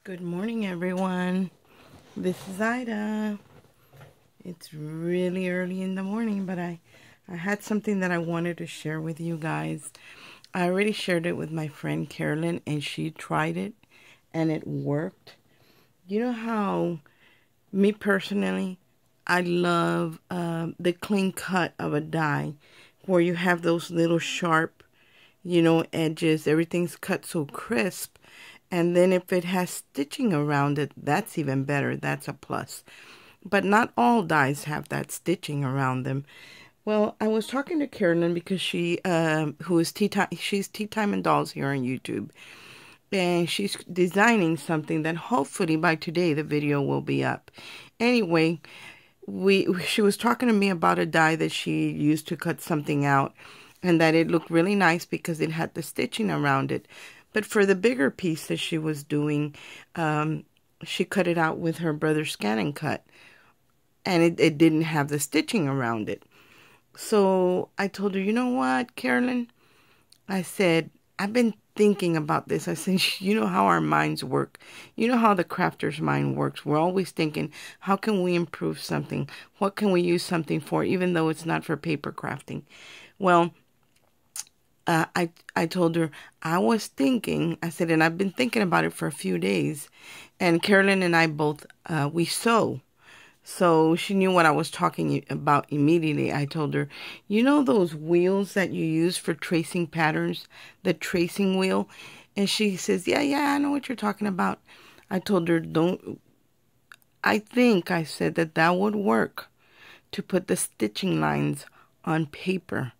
Good morning, everyone. This is Ida. It's really early in the morning, but I had something that I wanted to share with you guys. I already shared it with my friend Carolyn, and she tried it, and it worked. You know how, me personally, I love the clean cut of a die, where you have those little sharp, edges. Everything's cut so crisp. And then if it has stitching around it, that's even better. That's a plus. But not all dies have that stitching around them. Well, I was talking to Carolyn because she's Tea Time and Dolls here on YouTube. And she's designing something that hopefully by today the video will be up. Anyway, she was talking to me about a die that she used to cut something out. And that it looked really nice because it had the stitching around it. But for the bigger piece that she was doing, she cut it out with her brother's scan cut. And it didn't have the stitching around it. So I told her, you know what, Carolyn? I said, I've been thinking about this. I said, you know how our minds work. You know how the crafter's mind works. We're always thinking, how can we improve something? What can we use something for, even though it's not for paper crafting? Well, I told her, I was thinking, I said, and I've been thinking about it for a few days. And Carolyn and I both, we sew. So she knew what I was talking about immediately. I told her, you know those wheels that you use for tracing patterns, the tracing wheel? And she says, yeah, I know what you're talking about. I told her, I said that would work to put the stitching lines on paper.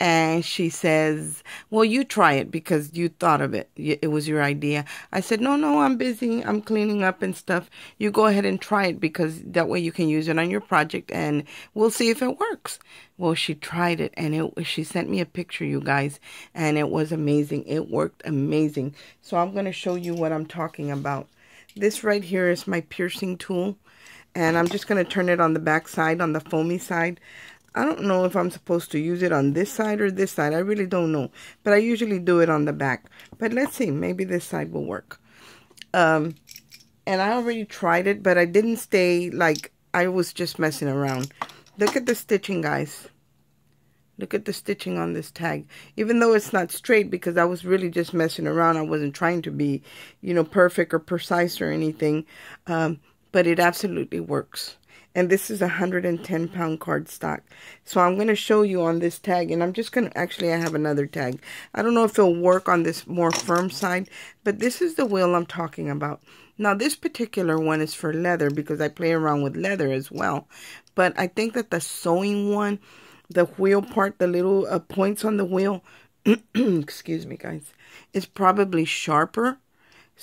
And she says, well, you try it because you thought of it. It was your idea. I said, no, I'm busy. I'm cleaning up and stuff. You go ahead and try it because that way you can use it on your project and we'll see if it works. Well, she tried it and she sent me a picture, you guys, and it was amazing. It worked amazing. So I'm going to show you what I'm talking about. This right here is my piercing tool. And I'm just going to turn it on the back side, on the foamy side. I don't know if I'm supposed to use it on this side or this side. I really don't know. But I usually do it on the back. But let's see. Maybe this side will work. And I already tried it, but I didn't stay like I was just messing around. Look at the stitching, guys. Look at the stitching on this tag. Even though it's not straight because I was really just messing around. I wasn't trying to be, perfect or precise or anything. But it absolutely works. And this is a 110-pound cardstock. So I'm going to show you on this tag. And I'm just going to, actually, I have another tag. I don't know if it'll work on this more firm side. But this is the wheel I'm talking about. Now, this particular one is for leather because I play around with leather as well. But I think that the sewing one, the wheel part, the little points on the wheel, excuse me, guys, is probably sharper.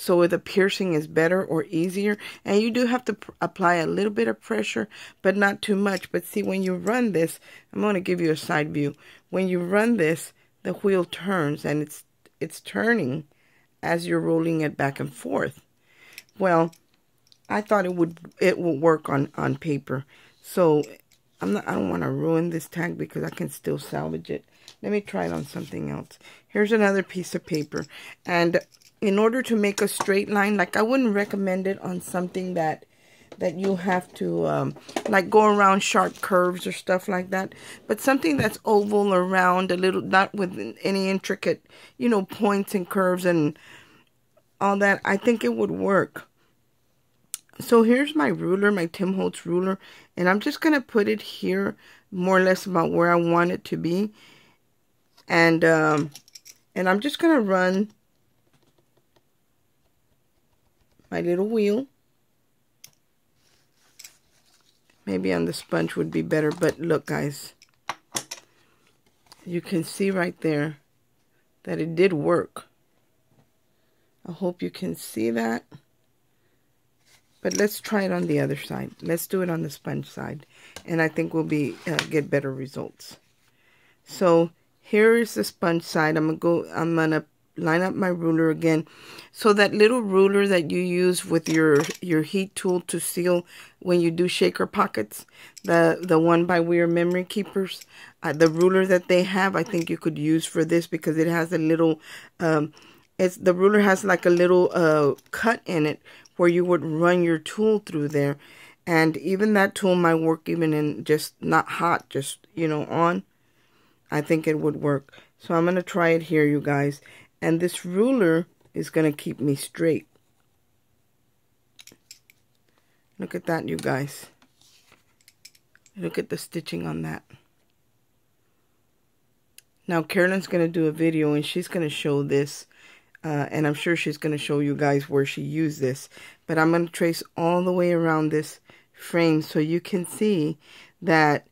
So the piercing is better or easier. And you do have to apply a little bit of pressure, but not too much. But see, when you run this, I'm going to give you a side view. When you run this, the wheel turns and it's turning as you're rolling it back and forth. Well, I thought it would work on paper. So I don't want to ruin this tag because I can still salvage it. Let me try it on something else. Here's another piece of paper. And in order to make a straight line, like I wouldn't recommend it on something that you have to like go around sharp curves or stuff like that. But something that's oval or round, a little, not with any intricate, points and curves and all that, I think it would work. So here's my ruler, my Tim Holtz ruler, and I'm just going to put it here more or less about where I want it to be. And I'm just going to run my little wheel. Maybe on the sponge would be better, but look, guys. You can see right there that it did work. I hope you can see that. But let's try it on the other side. Let's do it on the sponge side. And I think we'll get better results. So here is the sponge side. I'm gonna line up my ruler again. So that little ruler that you use with your heat tool to seal when you do shaker pockets, the one by Weird Memory Keepers, the ruler that they have, I think you could use for this because it has a little the ruler has like a little cut in it where you would run your tool through there. And even that tool might work even in just not hot, just, on. I think it would work. So I'm going to try it here, you guys. And this ruler is going to keep me straight. Look at that, you guys. Look at the stitching on that. Now, Carolyn's going to do a video and she's going to show this. And I'm sure she's going to show you guys where she used this. But I'm going to trace all the way around this frame so you can see that,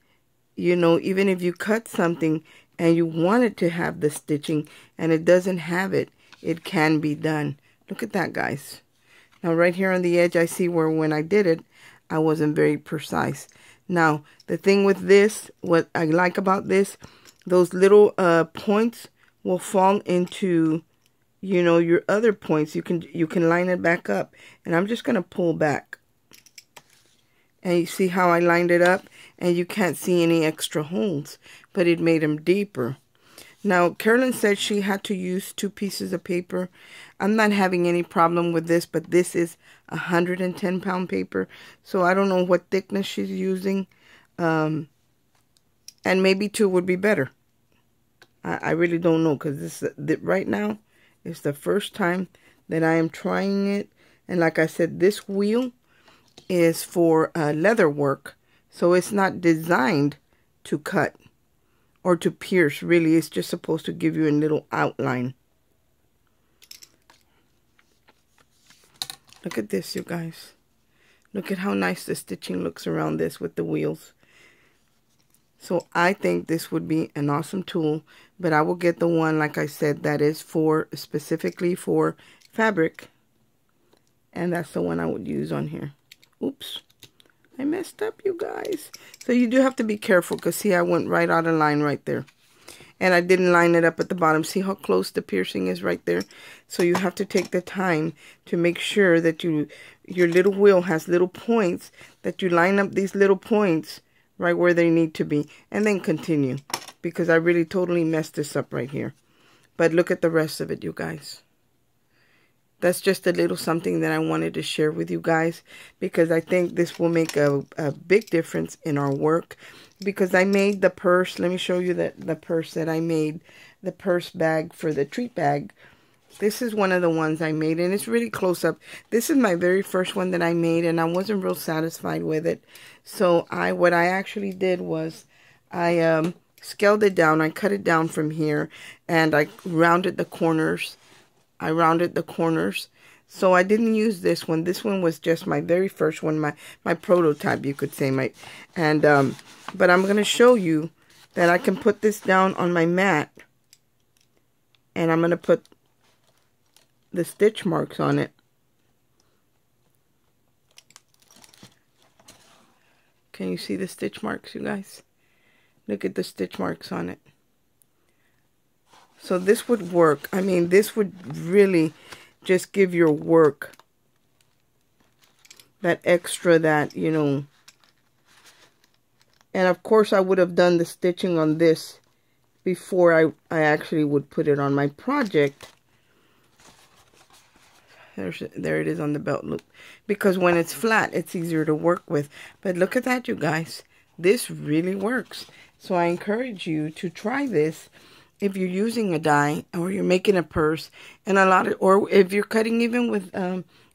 even if you cut something and you want it to have the stitching and it doesn't have it, it can be done. Look at that, guys. Now, right here on the edge, I see where when I did it, I wasn't very precise. Now, the thing with this, what I like about this, those little points will fall into, your other points. You can line it back up. And I'm just going to pull back. And you see how I lined it up? And you can't see any extra holes. But it made them deeper. Now, Carolyn said she had to use 2 pieces of paper. I'm not having any problem with this, but this is 110-pound paper. So I don't know what thickness she's using. And maybe 2 would be better. I really don't know, because right now it's the first time that I am trying it. And like I said, this wheel is for leather work. So it's not designed to cut or to pierce, really. It's just supposed to give you a little outline. Look at this, you guys. Look at how nice the stitching looks around this with the wheels. So I think this would be an awesome tool, but I will get the one, like I said, that is specifically for fabric. And that's the one I would use on here. Oops. I messed up, you guys. So you do have to be careful, because see, I went right out of line right there. And I didn't line it up at the bottom. See how close the piercing is right there? So you have to take the time to make sure that your little wheel has little points, that you line up these little points right where they need to be. And then continue, because I really totally messed this up right here. But look at the rest of it, you guys. That's just a little something that I wanted to share with you guys, because I think this will make a big difference in our work. Because I made the purse. Let me show you the purse that I made. The purse bag for the treat bag. This is one of the ones I made, and it's really close up. This is my very first one that I made, and I wasn't real satisfied with it. So what I actually did was I scaled it down. I cut it down from here, and I rounded the corners. So I didn't use this one. This one was just my very first one, my prototype, you could say. But I'm going to show you that I can put this down on my mat, and I'm going to put the stitch marks on it. Can you see the stitch marks, you guys? Look at the stitch marks on it. So this would work. I mean, this would really just give your work that extra, And of course, I would have done the stitching on this before I actually would put it on my project. There it is on the belt loop. Because when it's flat, it's easier to work with. But look at that, you guys. This really works. So I encourage you to try this. If you're using a die, or you're making a purse, and or if you're cutting even with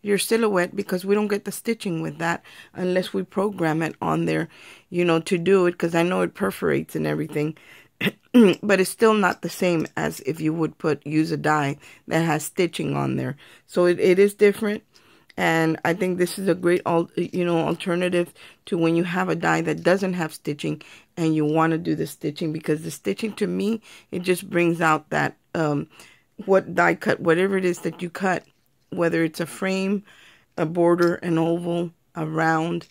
your silhouette, because we don't get the stitching with that unless we program it on there, to do it, because I know it perforates and everything. But it's still not the same as if you would use a die that has stitching on there. So it is different. And I think this is a great, alternative to when you have a die that doesn't have stitching and you want to do the stitching, because the stitching, to me, it just brings out that, what die cut, whatever it is that you cut, whether it's a frame, a border, an oval, a round,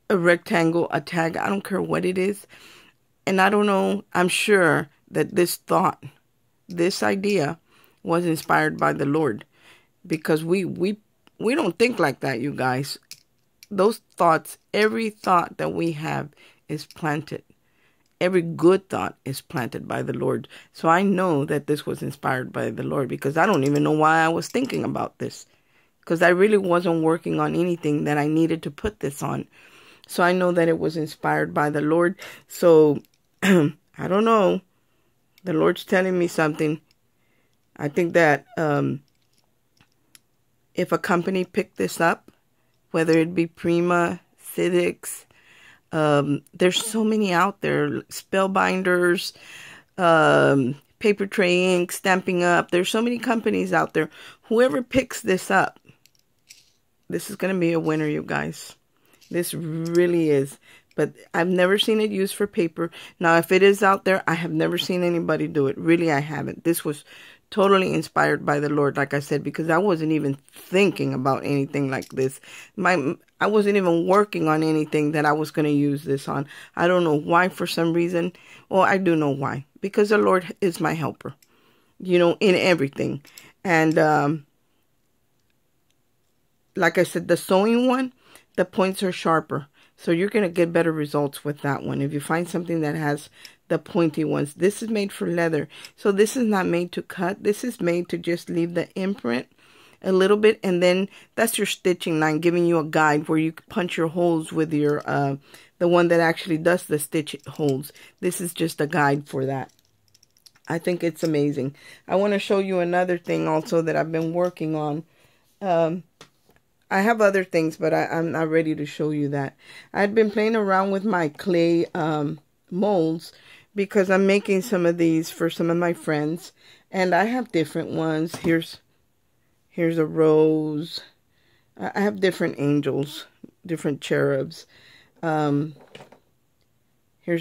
a rectangle, a tag, I don't care what it is. And I don't know, I'm sure that this idea was inspired by the Lord, because we don't think like that, you guys. Those thoughts, every thought that we have is planted. every good thought is planted by the Lord. So I know that this was inspired by the Lord, because I don't even know why I was thinking about this, because I really wasn't working on anything that I needed to put this on. So I know that it was inspired by the Lord. So I don't know. The Lord's telling me something. I think that if a company picked this up, whether it be Prima, Civics, there's so many out there, Spellbinders, Paper Tray Ink, Stamping Up. There's so many companies out there. Whoever picks this up, this is going to be a winner, you guys. This really is. But I've never seen it used for paper. Now, if it is out there, I have never seen anybody do it. Really, I haven't. This was totally inspired by the Lord, like I said, because I wasn't even thinking about anything like this. I wasn't even working on anything that I was going to use this on. I don't know why, for some reason. Well, I do know why. Because the Lord is my helper, you know, in everything. And like I said, the sewing one, the points are sharper. So you're going to get better results with that one. If you find something that has the pointy ones. This is made for leather. So this is not made to cut. This is made to just leave the imprint a little bit. And then that's your stitching line, giving you a guide where you punch your holes with your, the one that actually does the stitch holes. This is just a guide for that. I think it's amazing. I want to show you another thing also that I've been working on. I have other things, but I'm not ready to show you that. I've been playing around with my clay molds because I'm making some of these for some of my friends. And I have different ones. Here's a rose. I have different angels, different cherubs. Here's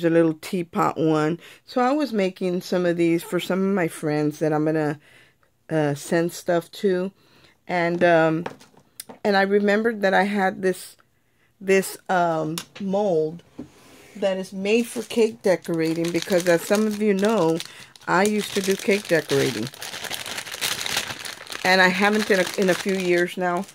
a little teapot one. So I was making some of these for some of my friends that I'm going to send stuff to. And I remembered that I had this mold that is made for cake decorating, because as some of you know, I used to do cake decorating. And I haven't in a few years now.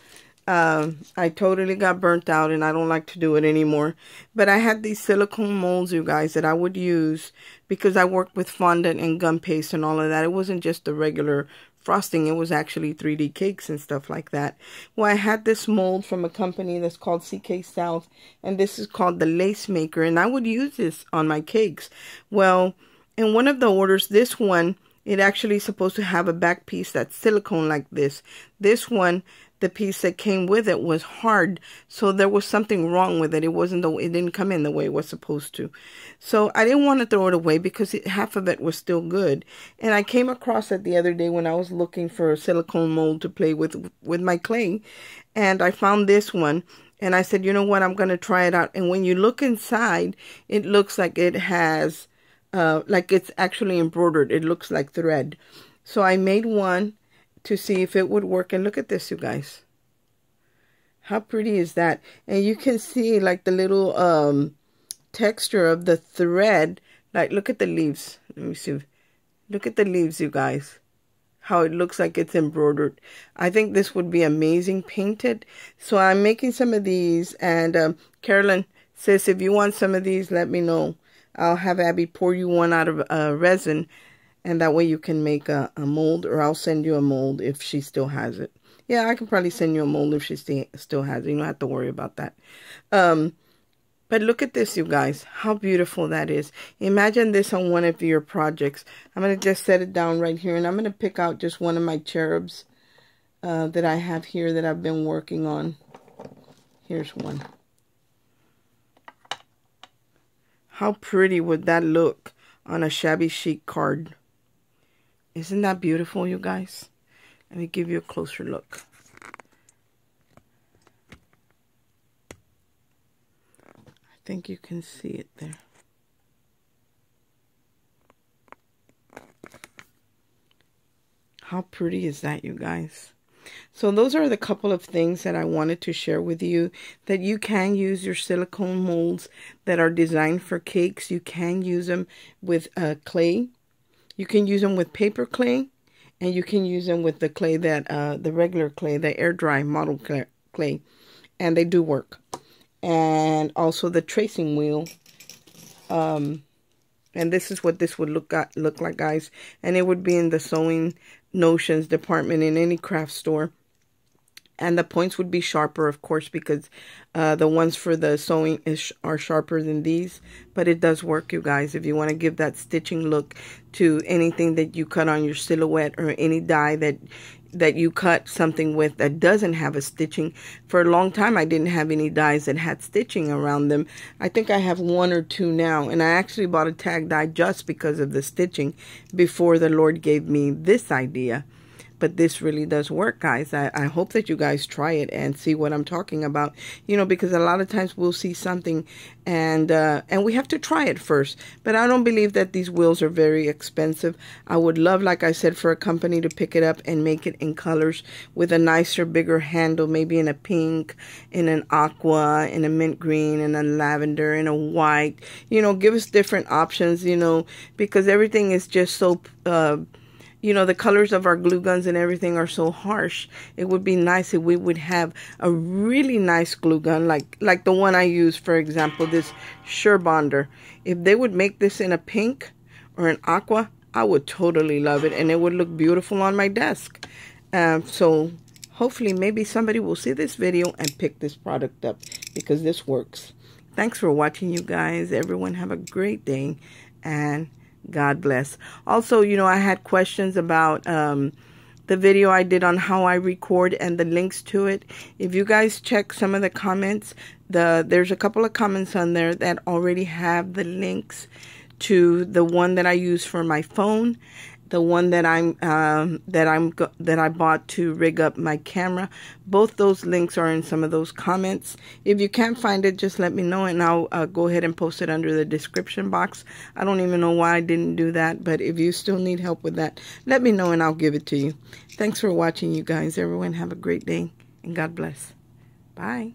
I totally got burnt out and I don't like to do it anymore. But I had these silicone molds, you guys, that I would use because I worked with fondant and gum paste and all of that. It wasn't just the regular frosting. It was actually 3D cakes and stuff like that. Well, I had this mold from a company that's called CK South, and this is called the Lace Maker, and I would use this on my cakes. Well, in one of the orders, this one, it actually is supposed to have a back piece that's silicone like this. This one, the piece that came with it was hard, so there was something wrong with it. It didn't come in the way it was supposed to. So I didn't want to throw it away because half of it was still good. And I came across it the other day when I was looking for a silicone mold to play with my clay, and I found this one. And I said, you know what, I'm going to try it out. And when you look inside, it looks like it has, like it's actually embroidered. It looks like thread. So I made one to see if it would work. And look at this, you guys. How pretty is that? And you can see like the little texture of the thread. Like, look at the leaves. Let me see. Look at the leaves, you guys. How it looks like it's embroidered. I think this would be amazing painted. So I'm making some of these. And Carolyn says, if you want some of these, let me know. I'll have Abby pour you one out of resin. And that way you can make a mold, or I'll send you a mold if she still has it. Yeah, I can probably send you a mold if she still has it. You don't have to worry about that. But look at this, you guys. How beautiful that is. Imagine this on one of your projects. I'm going to just set it down right here. And I'm going to pick out just one of my cherubs that I have here that I've been working on. Here's one. How pretty would that look on a shabby chic card? Isn't that beautiful, you guys? Let me give you a closer look. I think you can see it there. How pretty is that, you guys? So those are the couple of things that I wanted to share with you, that you can use your silicone molds that are designed for cakes. You can use them with clay. You can use them with paper clay, and you can use them with the clay that, the regular clay, the air dry model clay, and they do work. And also the tracing wheel, And this is what this would look like, guys. And it would be in the sewing notions department in any craft store. And the points would be sharper, of course, because the ones for the sewing are sharper than these. But it does work, you guys. If you want to give that stitching look to anything that you cut on your silhouette, or any die that you cut something with that doesn't have a stitching. For a long time, I didn't have any dies that had stitching around them. I think I have 1 or 2 now. And I actually bought a tag die just because of the stitching before the Lord gave me this idea. But this really does work, guys. I hope that you guys try it and see what I'm talking about. You know, because a lot of times we'll see something and we have to try it first. But I don't believe that these wheels are very expensive. I would love, like I said, for a company to pick it up and make it in colors with a nicer, bigger handle, maybe in a pink, in an aqua, in a mint green, in a lavender, in a white. You know, give us different options, you know, because everything is just so... you know, the colors of our glue guns and everything are so harsh. It would be nice if we would have a really nice glue gun, like the one I use, for example, this Surebonder. If they would make this in a pink or an aqua, I would totally love it, and it would look beautiful on my desk. So hopefully maybe somebody will see this video and pick this product up, because this works. Thanks for watching, you guys. Everyone have a great day, and God bless. Also, you know, I had questions about the video I did on how I record and the links to it. If you guys check some of the comments, there's a couple of comments on there that already have the links to the one that I use for my phone, the one that I bought to rig up my camera. Both those links are in some of those comments. If you can't find it, just let me know, and I'll go ahead and post it under the description box. I don't even know why I didn't do that, but if you still need help with that, let me know and I'll give it to you. Thanks for watching, you guys. Everyone have a great day, and God bless. Bye.